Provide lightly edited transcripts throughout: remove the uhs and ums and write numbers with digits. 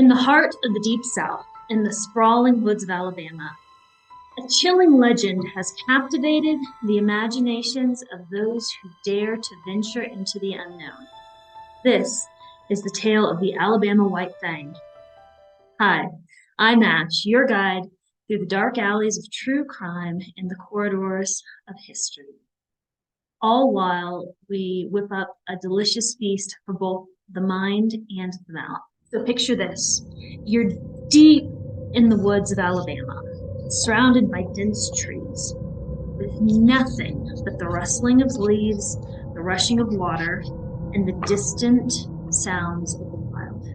In the heart of the Deep South, in the sprawling woods of Alabama, a chilling legend has captivated the imaginations of those who dare to venture into the unknown. This is the tale of the Alabama White Thang. Hi, I'm Ash, your guide through the dark alleys of true crime and the corridors of history. All while we whip up a delicious feast for both the mind and the mouth. So picture this. You're deep in the woods of Alabama, surrounded by dense trees, with nothing but the rustling of leaves, the rushing of water, and the distant sounds of the wild.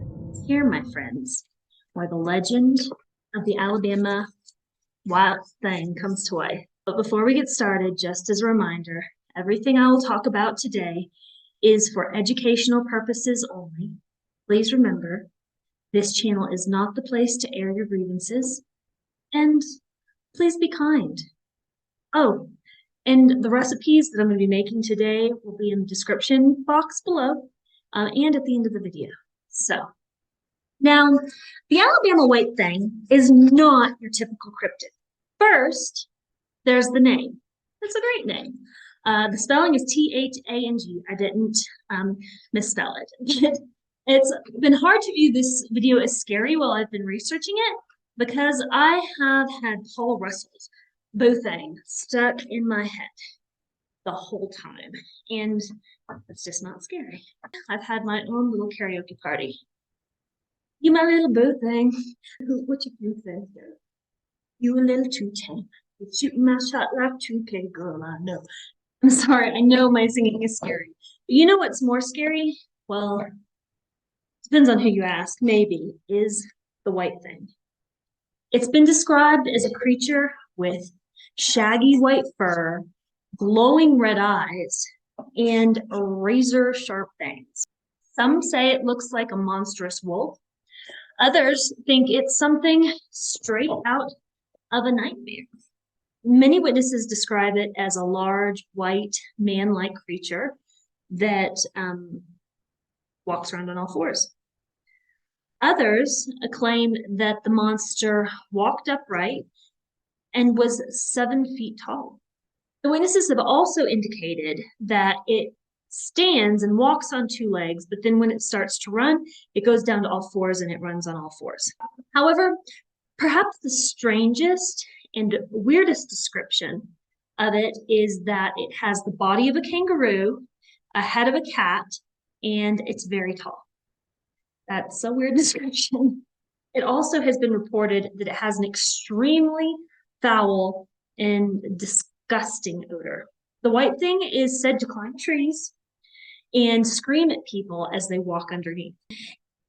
Here, my friends, where the legend of the Alabama Wild Thang comes to life. But before we get started, just as a reminder, everything I will talk about today is for educational purposes only. Please remember, this channel is not the place to air your grievances, and please be kind. Oh, and the recipes that I'm going to be making today will be in the description box below and at the end of the video. So, now, the Alabama White Thang is not your typical cryptid. First, there's the name. It's a great name. The spelling is T-H-A-N-G. I didn't misspell it. It's been hard to view this video as scary while I've been researching it because I have had Paul Russell's Bothang stuck in my head the whole time, and it's just not scary. I've had my own little karaoke party. You my little Bothang, what you think? You a little too tame. You're shooting my shot like 2K, girl, I know. I'm sorry, I know my singing is scary. But you know what's more scary? Well, depends on who you ask, maybe, is the White Thang. It's been described as a creature with shaggy white fur, glowing red eyes, and razor-sharp fangs. Some say it looks like a monstrous wolf. Others think it's something straight out of a nightmare. Many witnesses describe it as a large, white, man-like creature that walks around on all fours. Others claim that the monster walked upright and was 7 feet tall. The witnesses have also indicated that it stands and walks on 2 legs, but then when it starts to run, it goes down to all fours and it runs on all fours. However, perhaps the strangest and weirdest description of it is that it has the body of a kangaroo, a head of a cat, and it's very tall. That's a weird description. It also has been reported that it has an extremely foul and disgusting odor. The White Thing is said to climb trees and scream at people as they walk underneath.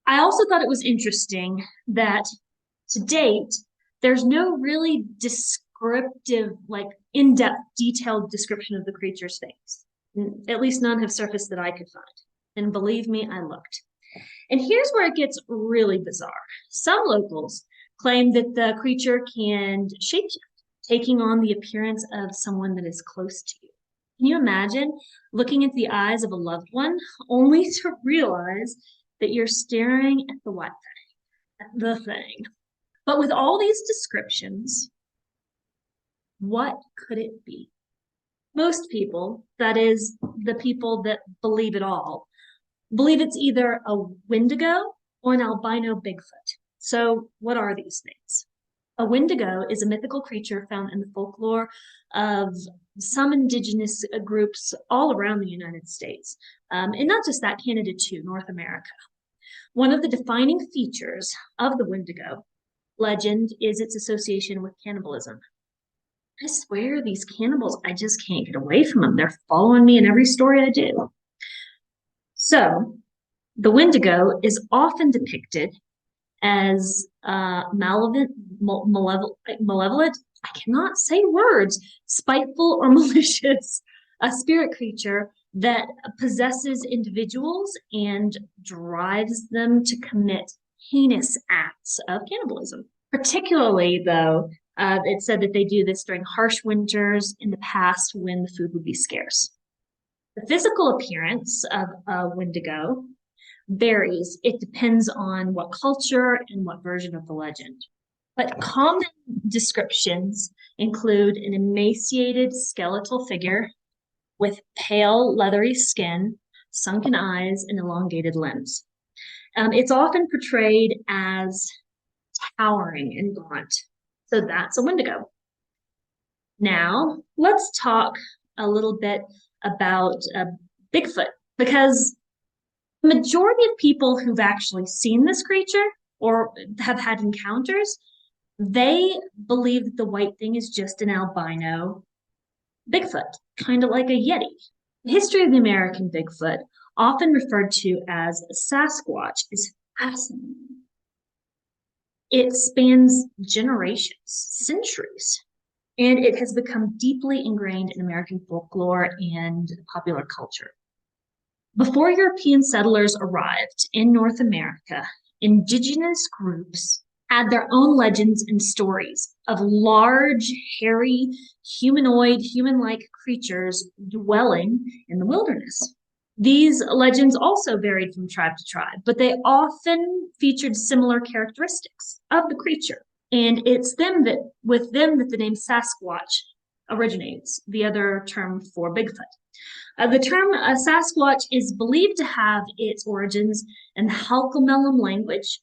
I also thought it was interesting that to date, there's no really descriptive, like in-depth, detailed description of the creature's face. At least none have surfaced that I could find. And believe me, I looked. And here's where it gets really bizarre. Some locals claim that the creature can shapeshift, taking on the appearance of someone that is close to you. Can you imagine looking at the eyes of a loved one only to realize that you're staring at the White Thing, at the thing? But with all these descriptions, what could it be? Most people, that is, the people that believe it all, believe it's either a Wendigo or an albino Bigfoot. So what are these things? A Wendigo is a mythical creature found in the folklore of some indigenous groups all around the United States, and not just that, Canada too, North America. One of the defining features of the Wendigo legend is its association with cannibalism. I swear these cannibals, I just can't get away from them. They're following me in every story I do. So, the Wendigo is often depicted as malevolent, I cannot say words, spiteful or malicious, a spirit creature that possesses individuals and drives them to commit heinous acts of cannibalism. Particularly, though, it's said that they do this during harsh winters in the past when the food would be scarce. The physical appearance of a Wendigo varies. It depends on what culture and what version of the legend. But common descriptions include an emaciated skeletal figure with pale, leathery skin, sunken eyes, and elongated limbs. It's often portrayed as towering and gaunt. So that's a Wendigo. Now, let's talk a little bit about Bigfoot, because the majority of people who've actually seen this creature or have had encounters, they believe that the white thing is just an albino Bigfoot, kind of like a Yeti. The history of the American Bigfoot, often referred to as Sasquatch, is fascinating. It spans generations, centuries, and it has become deeply ingrained in American folklore and popular culture. Before European settlers arrived in North America, indigenous groups had their own legends and stories of large, hairy, humanoid, human-like creatures dwelling in the wilderness. These legends also varied from tribe to tribe, but they often featured similar characteristics of the creature. And it's with them that the name Sasquatch originates, the other term for Bigfoot. The term Sasquatch is believed to have its origins in the Halkomelem language,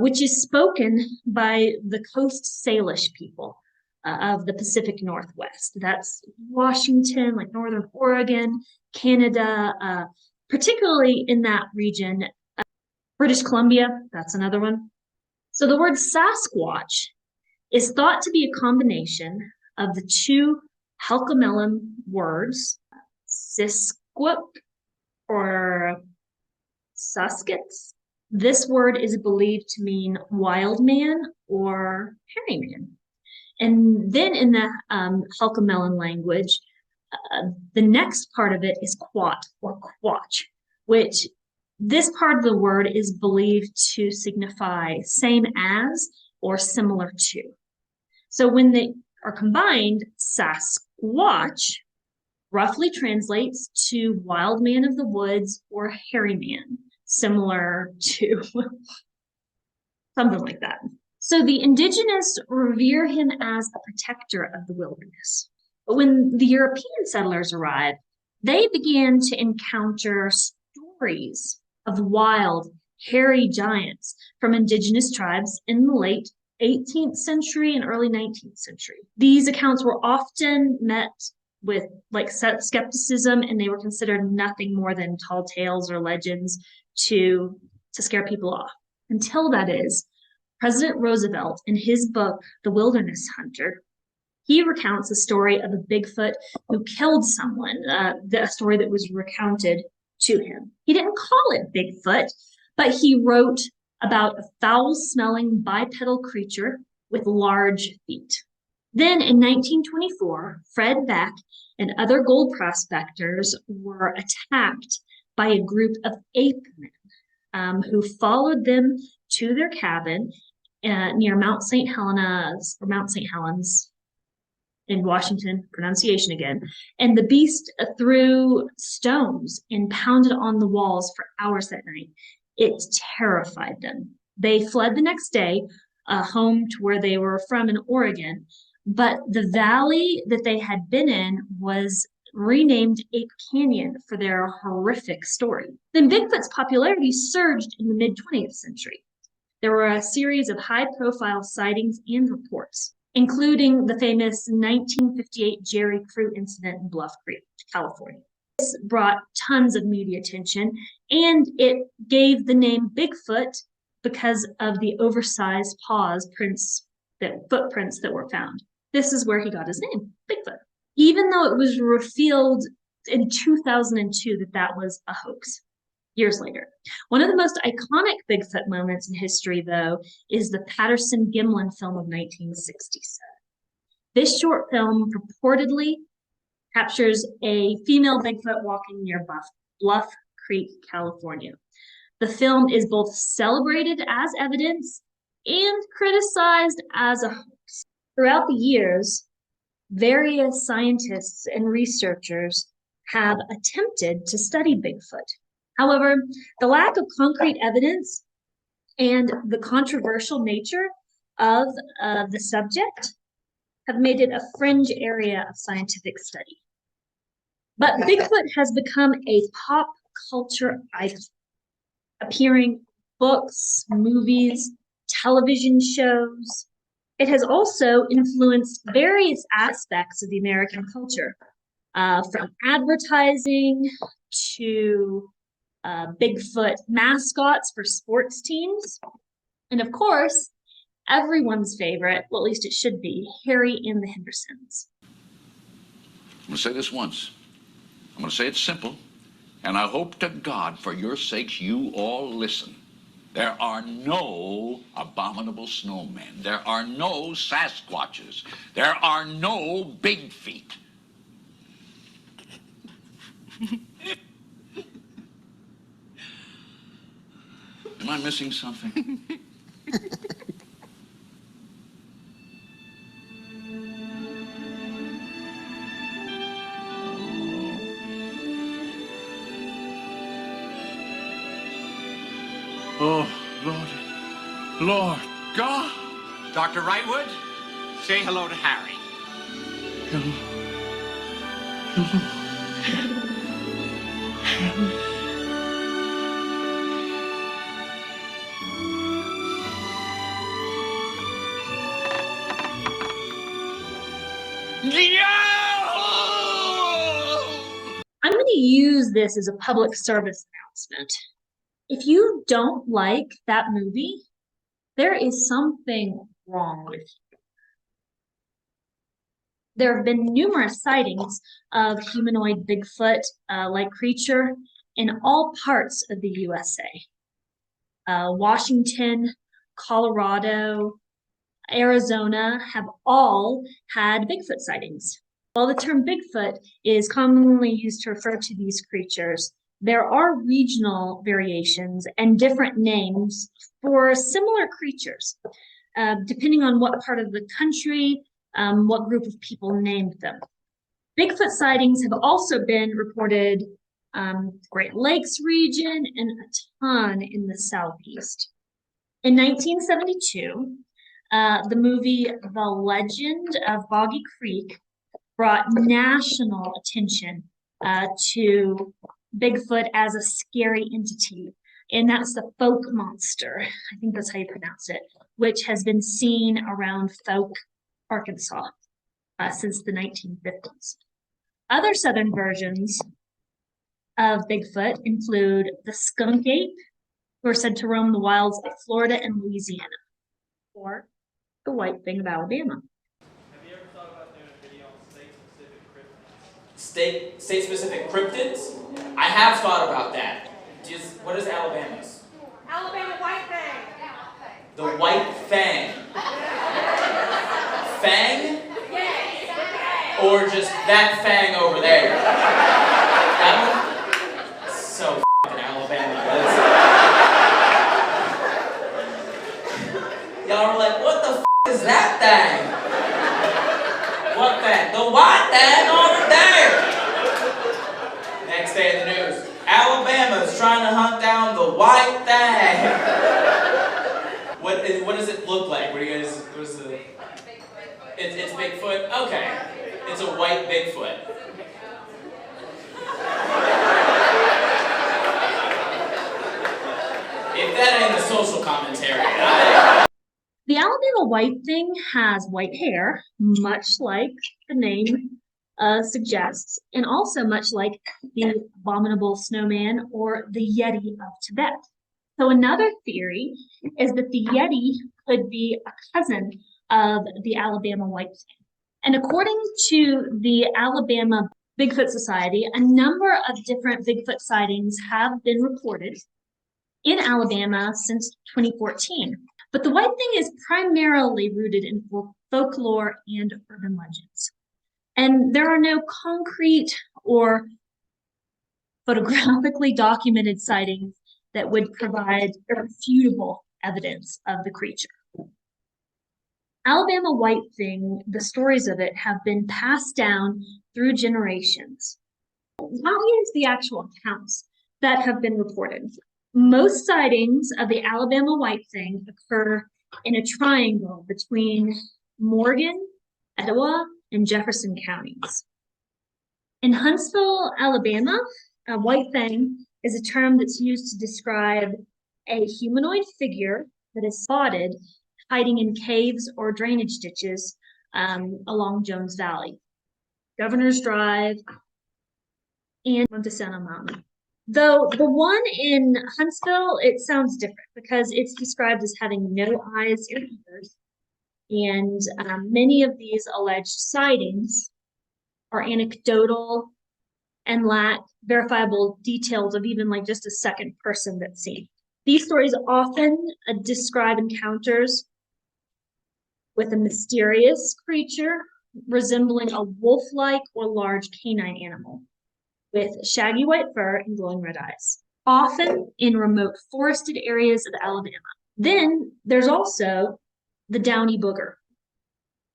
which is spoken by the Coast Salish people of the Pacific Northwest. That's Washington, like Northern Oregon, Canada, particularly in that region. British Columbia, that's another one. So the word Sasquatch is thought to be a combination of the two Halkomelem words, Siskwook or Suskets. This word is believed to mean wild man or hairy man. And then in the Halkomelem language, the next part of it is quat or quatch, which this part of the word is believed to signify same as or similar to. So when they are combined, Sasquatch roughly translates to wild man of the woods or hairy man, similar to something like that. So the indigenous revere him as a protector of the wilderness. But when the European settlers arrived, they began to encounter stories of wild, hairy giants from indigenous tribes in the late 18th century and early 19th century. These accounts were often met with skepticism, and they were considered nothing more than tall tales or legends to scare people off. Until that is, President Roosevelt, in his book, The Wilderness Hunter, he recounts a story of a Bigfoot who killed someone, a story that was recounted to him. He didn't call it Bigfoot, but he wrote about a foul-smelling bipedal creature with large feet. Then in 1924, Fred Beck and other gold prospectors were attacked by a group of ape men who followed them to their cabin near Mount St. Helens in Washington, pronunciation again. And the beast threw stones and pounded on the walls for hours that night. It terrified them. They fled the next day home to where they were from in Oregon, but the valley that they had been in was renamed Ape Canyon for their horrific story. Then Bigfoot's popularity surged in the mid-20th century. There were a series of high-profile sightings and reports, including the famous 1958 Jerry Crew incident in Bluff Creek, California. This brought tons of media attention, and it gave the name Bigfoot because of the oversized footprints that were found. This is where he got his name, Bigfoot. Even though it was revealed in 2002 that was a hoax years later. One of the most iconic Bigfoot moments in history, though, is the Patterson-Gimlin film of 1967. This short film purportedly captures a female Bigfoot walking near Bluff Creek, California. The film is both celebrated as evidence and criticized as a hoax. Throughout the years, various scientists and researchers have attempted to study Bigfoot. However, the lack of concrete evidence and the controversial nature of the subject have made it a fringe area of scientific study. But Bigfoot has become a pop culture icon, appearing in books, movies, television shows. It has also influenced various aspects of the American culture, from advertising to Bigfoot mascots for sports teams, and of course, everyone's favorite, well, at least it should be, Harry and the Hendersons. I'm going to say this once. I'm going to say it simple, and I hope to God, for your sakes, you all listen. There are no abominable snowmen. There are no Sasquatches. There are no big feet. Am I missing something? Oh, Lord God. Dr. Wrightwood, say hello to Harry. I'm going to use this as a public service announcement. If you don't like that movie, there is something wrong with you. There have been numerous sightings of humanoid Bigfoot-like creature in all parts of the USA. Washington, Colorado, Arizona have all had Bigfoot sightings. While the term Bigfoot is commonly used to refer to these creatures, there are regional variations and different names for similar creatures, depending on what part of the country, what group of people named them. Bigfoot sightings have also been reported Great Lakes region and a ton in the Southeast. In 1972, the movie The Legend of Boggy Creek brought national attention to Bigfoot as a scary entity, and that's the folk monster. I think that's how you pronounce it, which has been seen around Folk, Arkansas, since the 1950s. Other southern versions of Bigfoot include the skunk ape, who are said to roam the wilds of Florida and Louisiana, or the white thing of Alabama. Have you ever thought about doing a video on state-specific cryptids? State-specific cryptids? I have thought about that. What is Alabama's? Alabama white thing. The white fang. Fang? Yes. Or just that fang over there? That one? So f***ing Alabama. Y'all were like, what the f*** is that thing? What thing? The white thing over there. Next day in the news, Alabama's trying to hunt down the white thing. What does it look like? What is the? It's Bigfoot. Okay, it's a white Bigfoot. If that ain't a social commentary. The Alabama white thing has white hair, much like the name suggests, and also much like the abominable snowman or the Yeti of Tibet. So another theory is that the Yeti could be a cousin of the Alabama white thing. And according to the Alabama Bigfoot Society, a number of different Bigfoot sightings have been reported in Alabama since 2014. But the white thing is primarily rooted in folklore and urban legends. And there are no concrete or photographically documented sightings that would provide irrefutable evidence of the creature. Alabama white thing, the stories of it have been passed down through generations. Not here's the actual accounts, that have been reported. Most sightings of the Alabama white thing occur in a triangle between Morgan, Etowah, and Jefferson counties. In Huntsville, Alabama, a white thing is a term that's used to describe a humanoid figure that is spotted hiding in caves or drainage ditches along Jones Valley, Governor's Drive, and Montesano Mountain. Though the one in Huntsville, it sounds different because it's described as having no eyes or ears. And many of these alleged sightings are anecdotal and lack verifiable details of even like just a second person that's seen. These stories often describe encounters with a mysterious creature resembling a wolf-like or large canine animal with shaggy white fur and glowing red eyes, often in remote forested areas of Alabama. Then there's also the downy booger.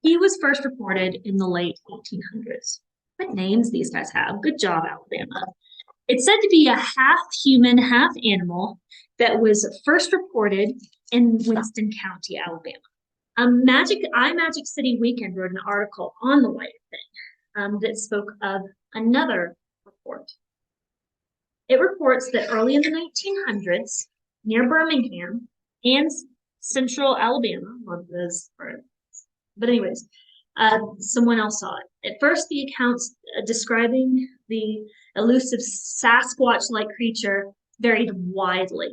He was first reported in the late 1800s. What names these guys have. Good job, Alabama. It's said to be a half human, half animal that was first reported in Winston County, Alabama. Magic City Weekend wrote an article on the white thing that spoke of another report. It reports that early in the 1900s, near Birmingham and central Alabama, but anyways, someone else saw it. At first, the accounts describing the elusive Sasquatch-like creature varied widely.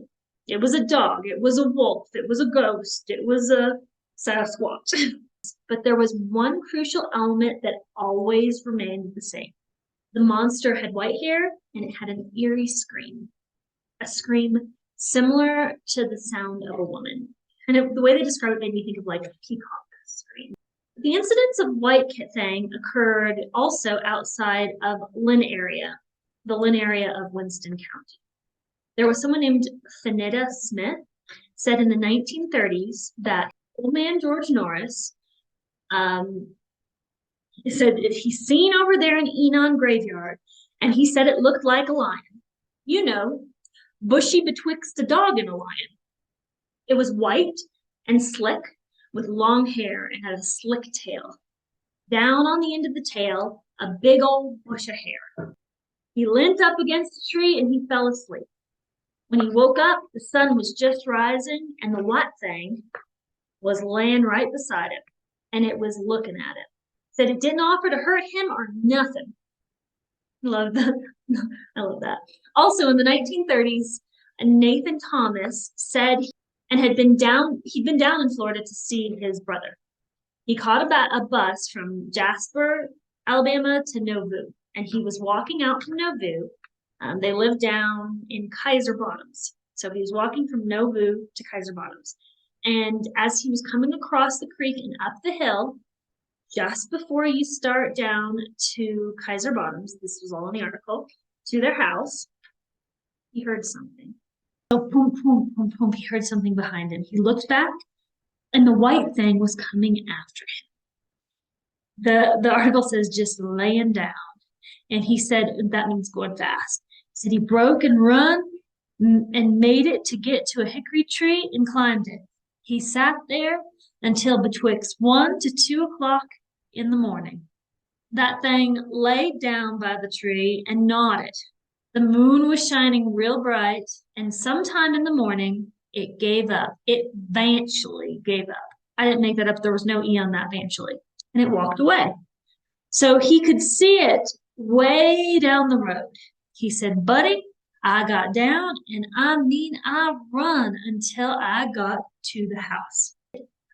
It was a dog, it was a wolf, it was a ghost, it was a Sasquatch. But there was one crucial element that always remained the same. The monster had white hair and it had an eerie scream. A scream similar to the sound of a woman. And the way they described it made me think of like a peacock scream. The incidents of white thing occurred also outside of Lynn area, the Lynn area of Winston County. There was someone named Finetta Smith, said in the 1930s that old man George Norris said if he's seen over there in Enon graveyard, and he said it looked like a lion. You know, bushy betwixt a dog and a lion. It was white and slick with long hair and had a slick tail. Down on the end of the tail, a big old bush of hair. He leant up against a tree and he fell asleep. When he woke up, the sun was just rising and the white thing was laying right beside him, and it was looking at him. Said it didn't offer to hurt him or nothing. Love that. I love that. Also in the 1930s, Nathan Thomas said he'd been down in Florida to see his brother. He caught a bus from Jasper, Alabama to Nauvoo, and he was walking out from Nauvoo. They lived down in Kaiser Bottoms. So he was walking from Nauvoo to Kaiser Bottoms. And as he was coming across the creek and up the hill, just before you start down to Kaiser Bottoms, this was all in the article, to their house, he heard something. So boom, boom, boom, boom, he heard something behind him. He looked back, and the white thing was coming after him. The article says just laying down. And he said, that means going fast. He said he broke and run and made it to get to a hickory tree and climbed it. He sat there until betwixt 1 to 2 o'clock in the morning. That thing laid down by the tree and nodded. The moon was shining real bright, and sometime in the morning, it gave up. It eventually gave up. I didn't make that up. There was no E on that eventually. And it walked away. So he could see it way down the road. He said, buddy, I got down, and I run until I got to the house.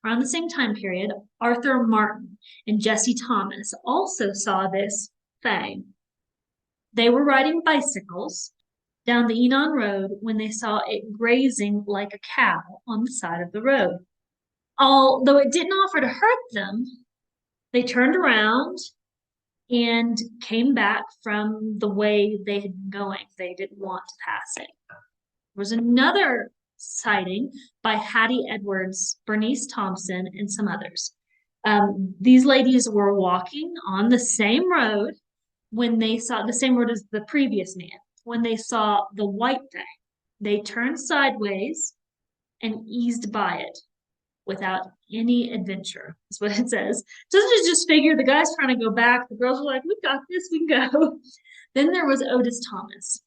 Around the same time period, Arthur Martin and Jesse Thomas also saw this thing. They were riding bicycles down the Enon Road when they saw it grazing like a cow on the side of the road. Although it didn't offer to hurt them, they turned around and came back from the way they had been going. They didn't want to pass it. There was another sighting by Hattie Edwards, Bernice Thompson, and some others. These ladies were walking on the same road when they saw the same road as the previous man. when they saw the white thing. They turned sideways and eased by it without any adventure, is what it says. Doesn't it just figure the guy's trying to go back? The girls were like, we got this, we can go. Then there was Otis Thomas.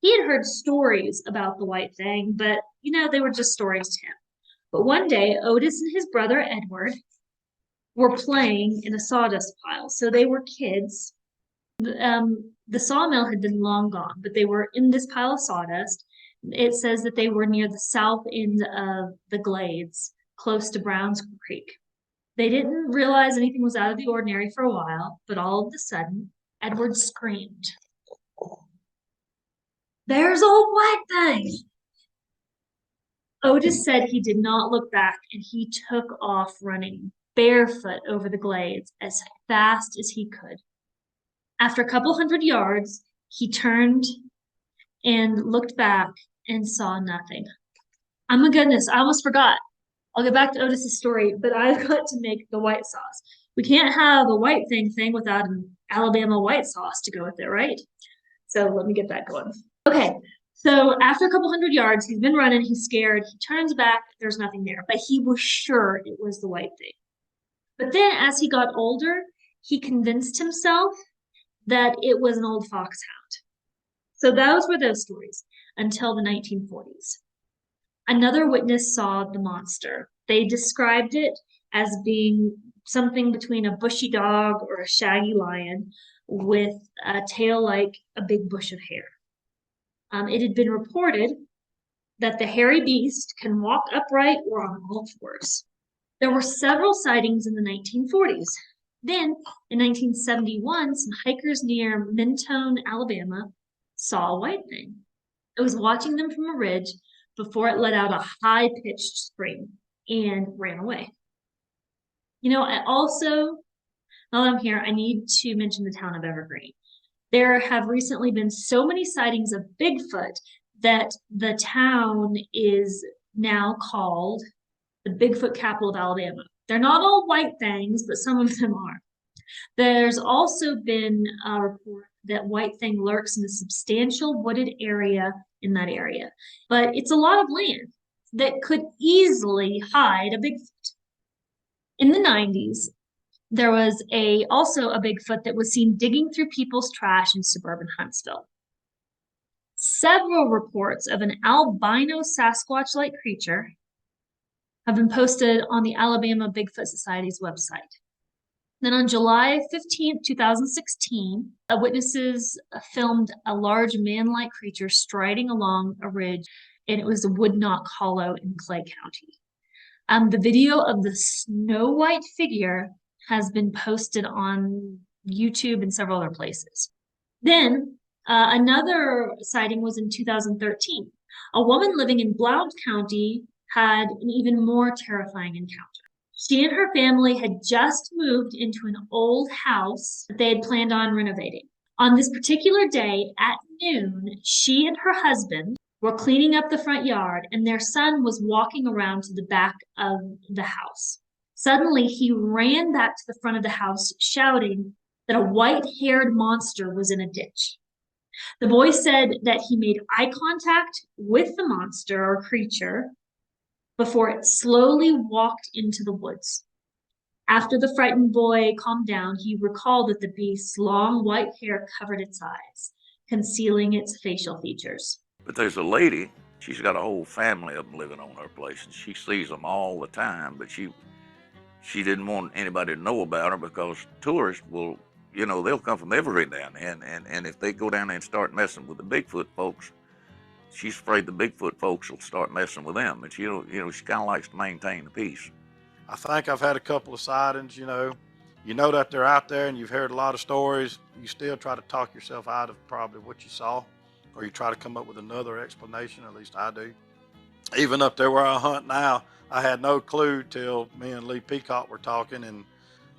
He had heard stories about the white thing, but they were just stories to him. But one day, Otis and his brother Edward were playing in a sawdust pile. So they were kids. The sawmill had been long gone, but they were in this pile of sawdust. It says that they were near the south end of the glades, close to Brown's Creek. They didn't realize anything was out of the ordinary for a while, but all of a sudden, Edward screamed, "There's a white thing!" Otis said he did not look back, and he took off running barefoot over the glades as fast as he could. After a couple hundred yards, he turned and looked back and saw nothing. Oh my goodness, I almost forgot. I'll get back to Otis's story, but I've got to make the white sauce. We can't have a white thing without an Alabama white sauce to go with it, right? So let me get that going. Okay, so after a couple hundred yards, he's been running, he's scared, he turns back, there's nothing there, but he was sure it was the white thing. But then as he got older, he convinced himself that it was an old foxhound. So those were those stories until the 1940s. Another witness saw the monster. They described it as being something between a bushy dog or a shaggy lion with a tail like a big bush of hair. It had been reported that the hairy beast can walk upright or on all fours. There were several sightings in the 1940s. Then, in 1971, some hikers near Mentone, Alabama, saw a white thing. It was watching them from a ridge before it let out a high-pitched scream and ran away. I also, while I'm here, I need to mention the town of Evergreen. There have recently been so many sightings of Bigfoot that the town is now called the Bigfoot capital of Alabama. They're not all white things, but some of them are. There's also been a report that white thing lurks in a substantial wooded area in that area. But it's a lot of land that could easily hide a Bigfoot. In the 90s, there was also a Bigfoot that was seen digging through people's trash in suburban Huntsville. Several reports of an albino Sasquatch-like creature have been posted on the Alabama Bigfoot Society's website. Then on July 15, 2016, witnesses filmed a large man-like creature striding along a ridge, and it was the Woodknock Hollow in Clay County. The video of the snow white figure has been posted on YouTube and several other places. Then another sighting was in 2013. A woman living in Blount County had an even more terrifying encounter. She and her family had just moved into an old house that they had planned on renovating. On this particular day at noon, she and her husband were cleaning up the front yard, and their son was walking around to the back of the house. Suddenly, he ran back to the front of the house, shouting that a white-haired monster was in a ditch. The boy said that he made eye contact with the monster or creature before it slowly walked into the woods. After the frightened boy calmed down, he recalled that the beast's long white hair covered its eyes, concealing its facial features. But there's a lady, she's got a whole family of them living on her place, and she sees them all the time, but she didn't want anybody to know about her because tourists will, they'll come from everywhere down there, and if they go down there and start messing with the Bigfoot folks, she's afraid the Bigfoot folks will start messing with them. But she kind of likes to maintain the peace. I think I've had a couple of sightings. You know that they're out there, and you've heard a lot of stories. You still try to talk yourself out of probably what you saw, or you try to come up with another explanation. At least I do. Even up there where I hunt now, I had no clue till me and Lee Peacock were talking, and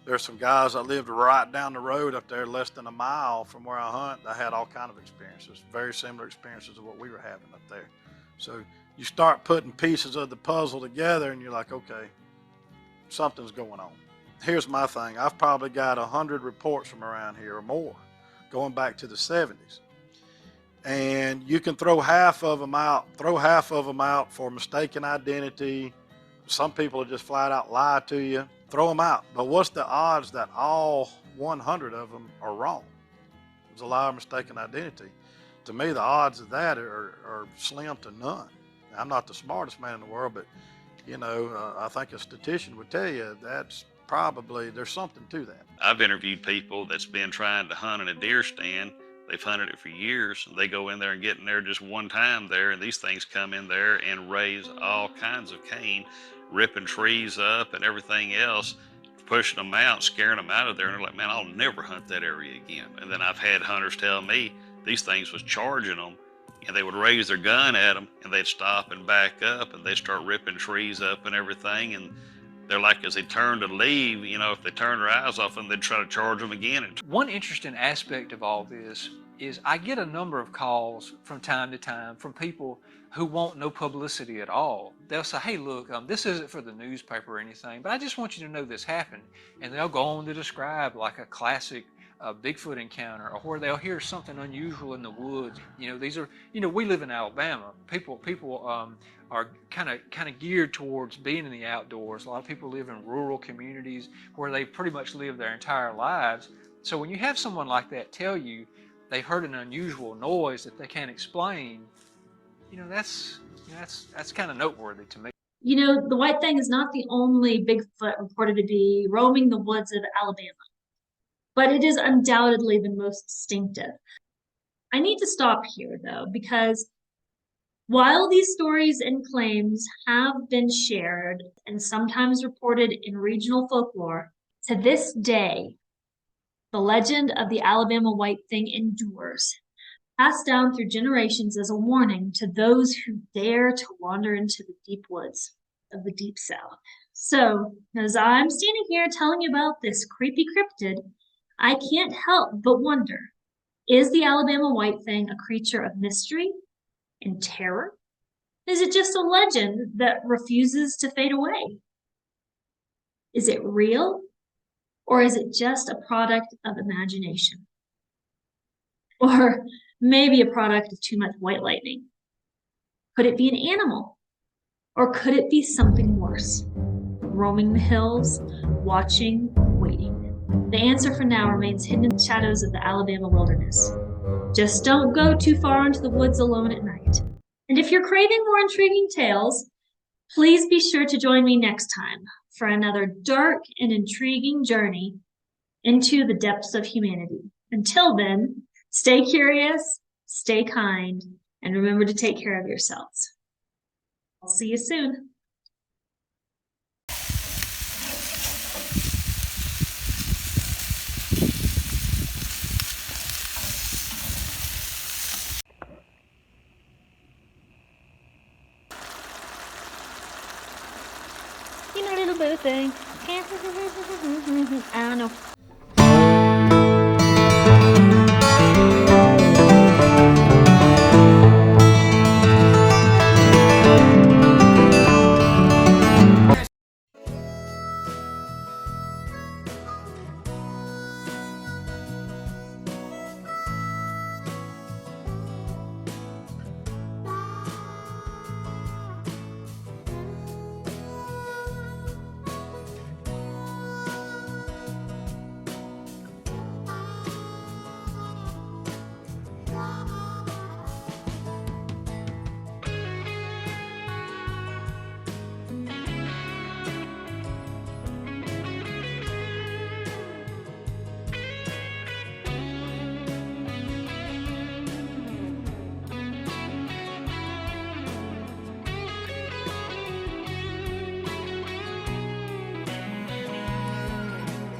there's some guys that lived right down the road up there, less than a mile from where I hunt. I had all kind of experiences, very similar experiences of what we were having up there. So you start putting pieces of the puzzle together, and you're like, okay, something's going on. Here's my thing. I've probably got 100 reports from around here or more, going back to the 70s. and you can throw half of them out. Throw half of them out for mistaken identity. Some people will just flat out lie to you. Throw them out. But what's the odds that all 100 of them are wrong? It's a lie or mistaken identity. To me, the odds of that are slim to none. I'm not the smartest man in the world, but I think a statistician would tell you that's probably, there's something to that. I've interviewed people that's been trying to hunt in a deer stand. They've hunted it for years. They go in there and get in there just one time there, and these things come in there and raise all kinds of cane, ripping trees up and everything else, pushing them out, scaring them out of there. And they're like, man, I'll never hunt that area again. And then I've had hunters tell me these things was charging them, and they would raise their gun at them, and they'd stop and back up, and they'd start ripping trees up and everything. And they're like, as they turn to leave, if they turn their eyes off them, they'd try to charge them again. One interesting aspect of all this is I get a number of calls from time to time from people who want no publicity at all. They'll say, hey, look, this isn't for the newspaper or anything, but I just want you to know this happened. And they'll go on to describe like a classic Bigfoot encounter, or where they'll hear something unusual in the woods. These are, we live in Alabama. People are kind of geared towards being in the outdoors. A lot of people live in rural communities where they pretty much live their entire lives. So when you have someone like that tell you they've heard an unusual noise that they can't explain, that's kind of noteworthy to me. The white thing is not the only Bigfoot reported to be roaming the woods of Alabama, but it is undoubtedly the most distinctive. I need to stop here, though, because while these stories and claims have been shared and sometimes reported in regional folklore, to this day, the legend of the Alabama white thing endures, passed down through generations as a warning to those who dare to wander into the deep woods of the Deep South. So, as I'm standing here telling you about this creepy cryptid, I can't help but wonder, is the Alabama white thing a creature of mystery and terror? Is it just a legend that refuses to fade away? Is it real, or is it just a product of imagination? Or maybe a product of too much white lightning? Could it be an animal? Or could it be something worse? Roaming the hills, watching, waiting. The answer for now remains hidden in the shadows of the Alabama wilderness. Just don't go too far into the woods alone at night. And if you're craving more intriguing tales, please be sure to join me next time for another dark and intriguing journey into the depths of humanity. Until then, stay curious, stay kind, and remember to take care of yourselves. I'll see you soon. Little boo thing. I don't know.